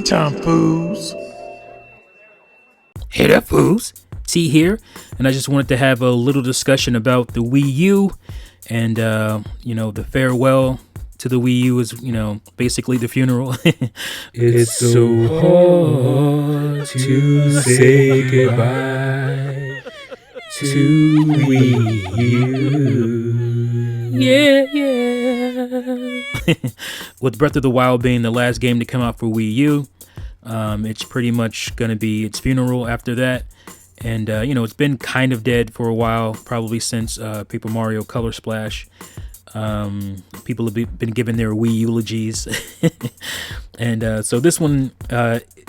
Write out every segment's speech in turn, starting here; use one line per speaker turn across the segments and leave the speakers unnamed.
time, fools.
Hey there, fools. T here, and I just wanted to have a little discussion about the Wii U and, the farewell to the Wii U is, basically the funeral.
It's so hard to say goodbye to Wii U.
Yeah. With Breath of the Wild being the last game to come out for Wii U, it's pretty much going to be its funeral after that. And, it's been kind of dead for a while, probably since Paper Mario Color Splash. People have been given their Wii eulogies. And so this one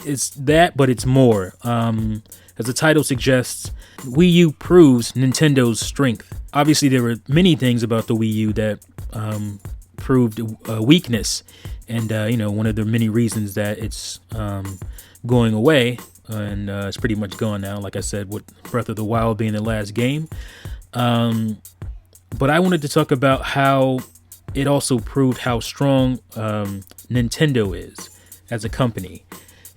is that, but it's more. As the title suggests, Wii U proves Nintendo's strength. Obviously, there were many things about the Wii U that proved a weakness. And, one of the many reasons that it's going away, and it's pretty much gone now, like I said, with Breath of the Wild being the last game. But I wanted to talk about how it also proved how strong Nintendo is as a company.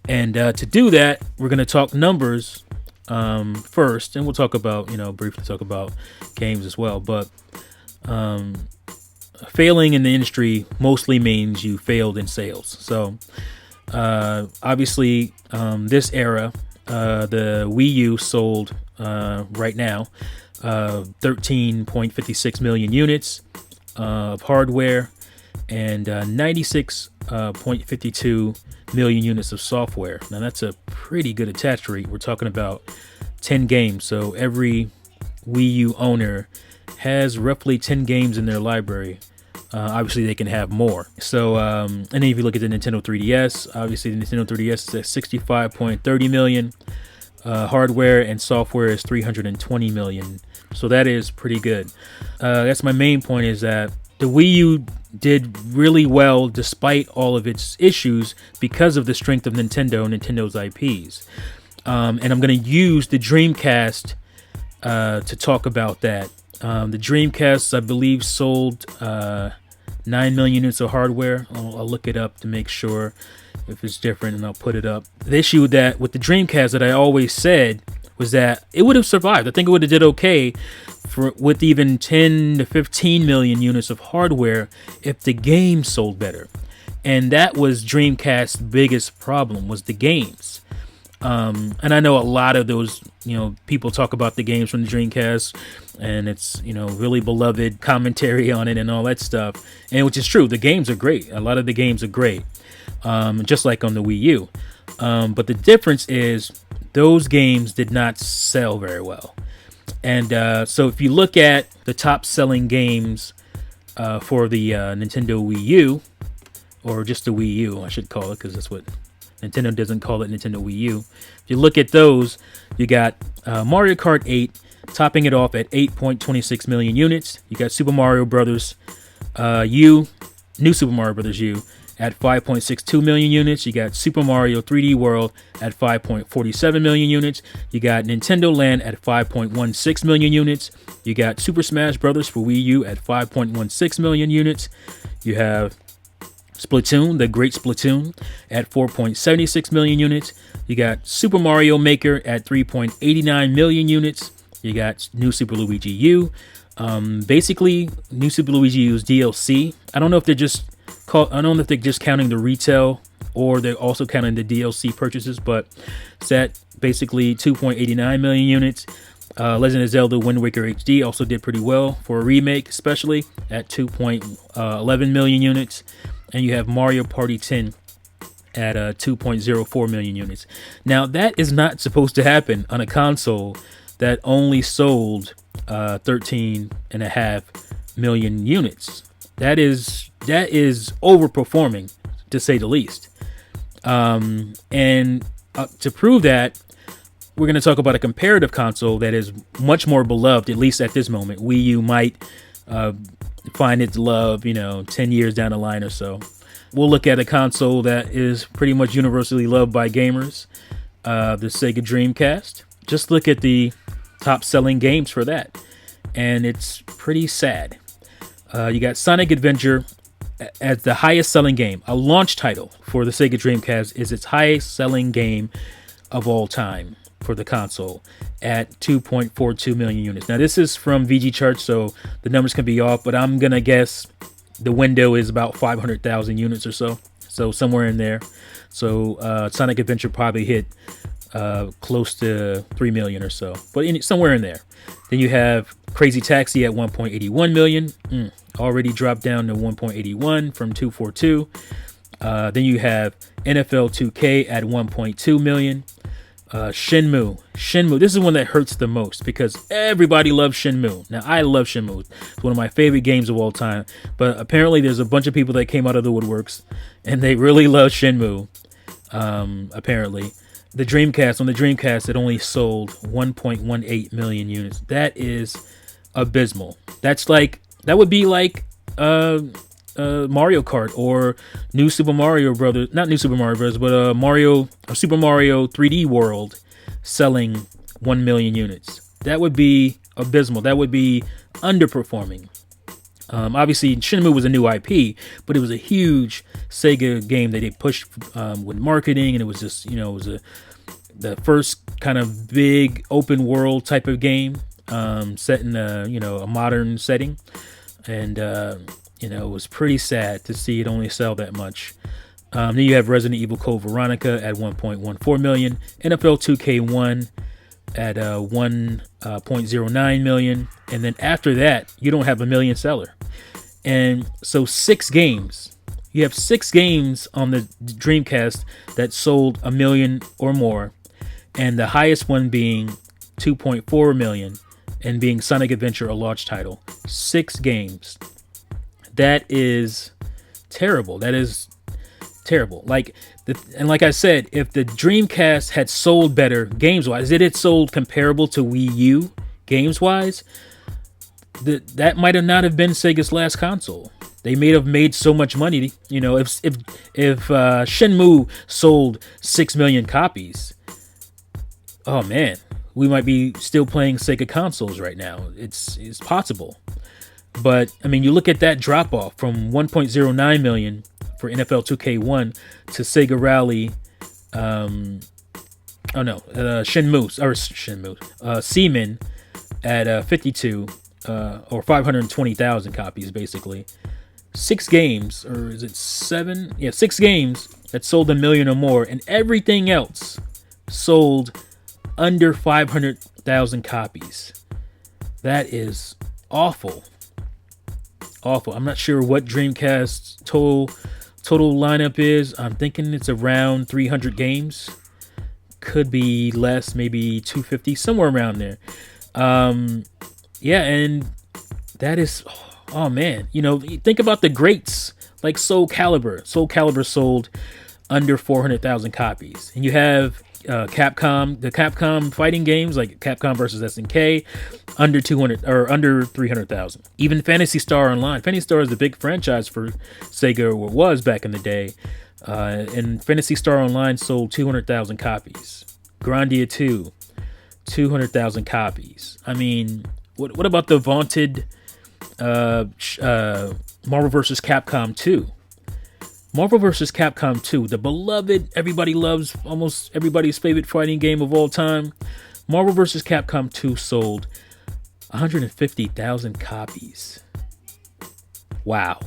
And to do that, we're going to talk numbers first, and we'll talk about, briefly talk about games as well. But failing in the industry mostly means you failed in sales. So obviously, this era, the Wii U sold right now 13.56 million units of hardware and 96.52 million units of software. Now that's a pretty good attach rate. We're talking about 10 games. So every Wii U owner has roughly 10 games in their library. Obviously, they can have more. So, and then if you look at the Nintendo 3DS, obviously the Nintendo 3DS is at 65.30 million. Hardware and software is 320 million. So that is pretty good. That's my main point, is that the Wii U did really well despite all of its issues because of the strength of Nintendo's IPs. And I'm going to use the Dreamcast to talk about that. The Dreamcast, I believe, sold 9 million units of hardware. I'll look it up to make sure if it's different, and I'll put it up. The issue with the Dreamcast that I always said was that it would have survived. I think it would have did okay with even 10 to 15 million units of hardware if the game sold better. And that was Dreamcast's biggest problem, was the games. And I know a lot of those, people talk about the games from the Dreamcast, and it's, really beloved commentary on it and all that stuff. And which is true. The games are great. A lot of the games are great. Just like on the Wii U. But the difference is those games did not sell very well. And so if you look at the top selling games for the Nintendo Wii U, or just the Wii U, I should call it, because that's what Nintendo doesn't call it, Nintendo Wii U. If you look at those, you got Mario Kart 8 topping it off at 8.26 million units. You got Super Mario Brothers U, New Super Mario Brothers U, at 5.62 million units. You got Super Mario 3D World at 5.47 million units. You got Nintendo Land at 5.16 million units. You got Super Smash Bros. For Wii U at 5.16 million units. You have Splatoon, the Great Splatoon, at 4.76 million units. You got Super Mario Maker at 3.89 million units. You got New Super Luigi U. Basically, New Super Luigi U's DLC. I don't know if they're just counting the retail or they're also counting the DLC purchases, but it's at basically 2.89 million units. Legend of Zelda Wind Waker HD also did pretty well for a remake, especially at 2.11 million units. And you have Mario Party 10 at 2.04 million units. Now, that is not supposed to happen on a console that only sold 13.5 million units. That is overperforming, to say the least. And to prove that, we're going to talk about a comparative console that is much more beloved, at least at this moment. Wii U might find its love, 10 years down the line or so. We'll look at a console that is pretty much universally loved by gamers, the Sega Dreamcast. Just look at the top selling games for that, and it's pretty sad. You got Sonic Adventure as the highest selling game. A launch title for the Sega Dreamcast is its highest selling game of all time for the console at 2.42 million units. Now, this is from VG Charts, so the numbers can be off, but I'm going to guess the window is about 500,000 units or so. So somewhere in there. So Sonic Adventure probably hit close to 3 million or so, but somewhere in there. Then you have Crazy Taxi at 1.81 million, already dropped down to 1.81 from 242. Then you have NFL 2K at 1.2 million. Shenmue. This is one that hurts the most because everybody loves Shenmue. Now, I love Shenmue. It's one of my favorite games of all time. But apparently there's a bunch of people that came out of the woodworks and they really love Shenmue. Apparently. On the Dreamcast, it only sold 1.18 million units. That is abysmal. That would be like Mario Kart or New Super Mario Brothers, not New Super Mario Brothers, but Super Mario 3D World selling 1 million units. That would be abysmal. That would be underperforming. Obviously, Shenmue was a new IP, but it was a huge Sega game that they pushed with marketing, and it was just, the first kind of big open world type of game set in a modern setting, and it was pretty sad to see it only sell that much. Then you have Resident Evil Code Veronica at 1.14 million, NFL 2K1 at 1.09 million, and then after that, you don't have a million seller. And so 6 games. You have 6 games on the Dreamcast that sold a million or more, and the highest one being 2.4 million, and being Sonic Adventure, a launch title. 6 games. That is terrible. That is terrible. Like I said, if the Dreamcast had sold better games-wise, it had sold comparable to Wii U games-wise, that might have not have been Sega's last console. They may have made so much money. If Shenmue sold 6 million copies, oh man, we might be still playing Sega consoles right now. It's possible. But I mean, you look at that drop off from 1.09 million for NFL 2K1 to Sega Rally. Seaman at 52 or 520,000 copies, basically. 6 games, or is it 7? Yeah, 6 games that sold a million or more, and everything else sold under 500,000 copies. That is awful. Awful. I'm not sure what Dreamcast total lineup is. I'm thinking it's around 300 games. Could be less, maybe 250, somewhere around there. Yeah, and that is, oh man, think about the greats like Soul Calibur. Soul Calibur sold under 400,000 copies, and you have Capcom, the Capcom fighting games like Capcom versus SNK, under 200 or under 300,000. Even Phantasy Star Online. Phantasy Star is the big franchise for Sega, or was back in the day, and Phantasy Star Online sold 200,000 copies. Grandia 2, 200,000 copies. I mean, what about the vaunted Marvel vs. Capcom 2? Marvel vs. Capcom 2, the beloved, everybody loves, almost everybody's favorite fighting game of all time. Marvel vs. Capcom 2 sold 150,000 copies. Wow.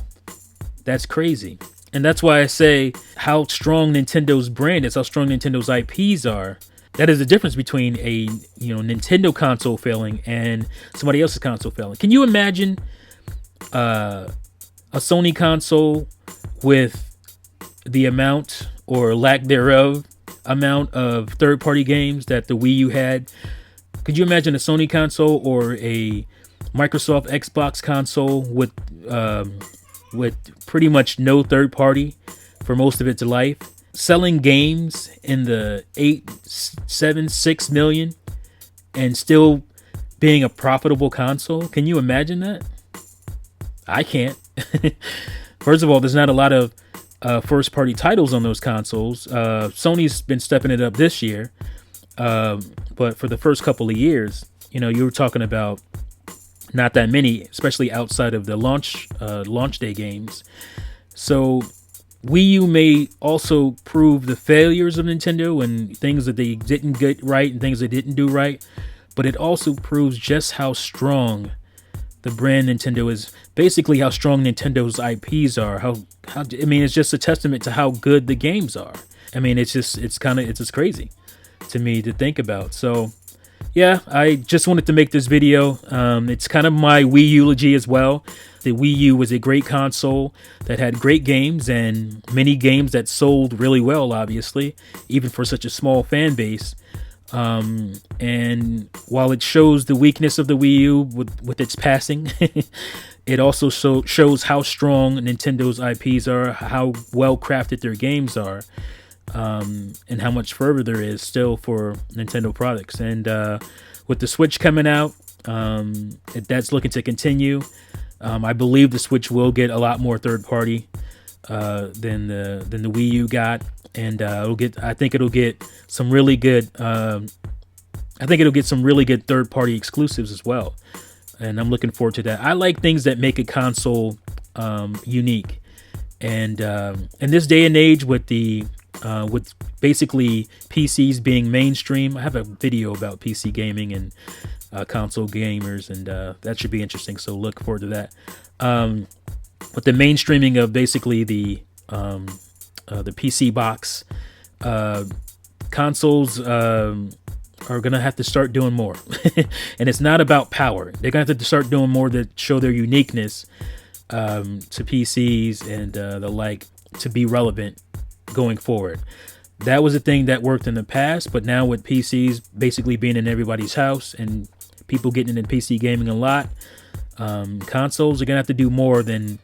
That's crazy. And that's why I say how strong Nintendo's brand is, how strong Nintendo's IPs are. That is the difference between a Nintendo console failing and somebody else's console failing. Can you imagine a Sony console with the amount or lack thereof amount of third-party games that the Wii U had? Could you imagine a Sony console or a Microsoft Xbox console with pretty much no third-party for most of its life, selling games in the 8, 7, 6 million and still being a profitable console? Can you imagine that? I can't. First of all, there's not a lot of first-party titles on those consoles. Sony's been stepping it up this year, but for the first couple of years, you were talking about not that many, especially outside of the launch day games. So Wii U may also prove the failures of Nintendo and things that they didn't get right and things they didn't do right, but it also proves just how strong the brand Nintendo is. Basically, how strong Nintendo's IPs are. How I mean, it's just a testament to how good the games are. I mean, it's just crazy to me to think about. So yeah, I just wanted to make this video. It's kind of my Wii eulogy as well. The Wii U was a great console that had great games and many games that sold really well, obviously, even for such a small fan base. And while it shows the weakness of the Wii U with its passing, it also shows how strong Nintendo's IPs are, how well crafted their games are. And how much further there is still for Nintendo products. And with the Switch coming out, that's looking to continue. I believe the Switch will get a lot more third party than the Wii U got, and I think it'll get some really good. I think it'll get some really good third party exclusives as well, and I'm looking forward to that. I like things that make a console unique, and in this day and age with basically PCs being mainstream. I have a video about PC gaming and console gamers, and that should be interesting. So look forward to that. With the mainstreaming of basically the PC box, consoles are gonna have to start doing more, and it's not about power. They're gonna have to start doing more to show their uniqueness to PCs and the like, to be relevant going forward. That was a thing that worked in the past, but now with PCs basically being in everybody's house and people getting into PC gaming a lot, consoles are gonna have to do more than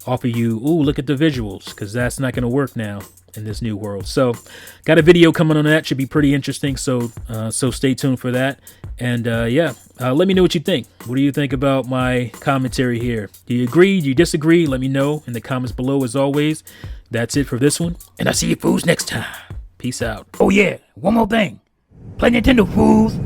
offer you, ooh, look at the visuals, because that's not gonna work now in this new world. So got a video coming on that, should be pretty interesting, so stay tuned for that. And let me know what you think. What do you think about my commentary here? Do you agree? Do you disagree? Let me know in the comments below. As always, that's it for this one, and I'll see you fools next time. Peace out. Oh yeah, one more thing. Play Nintendo, fools.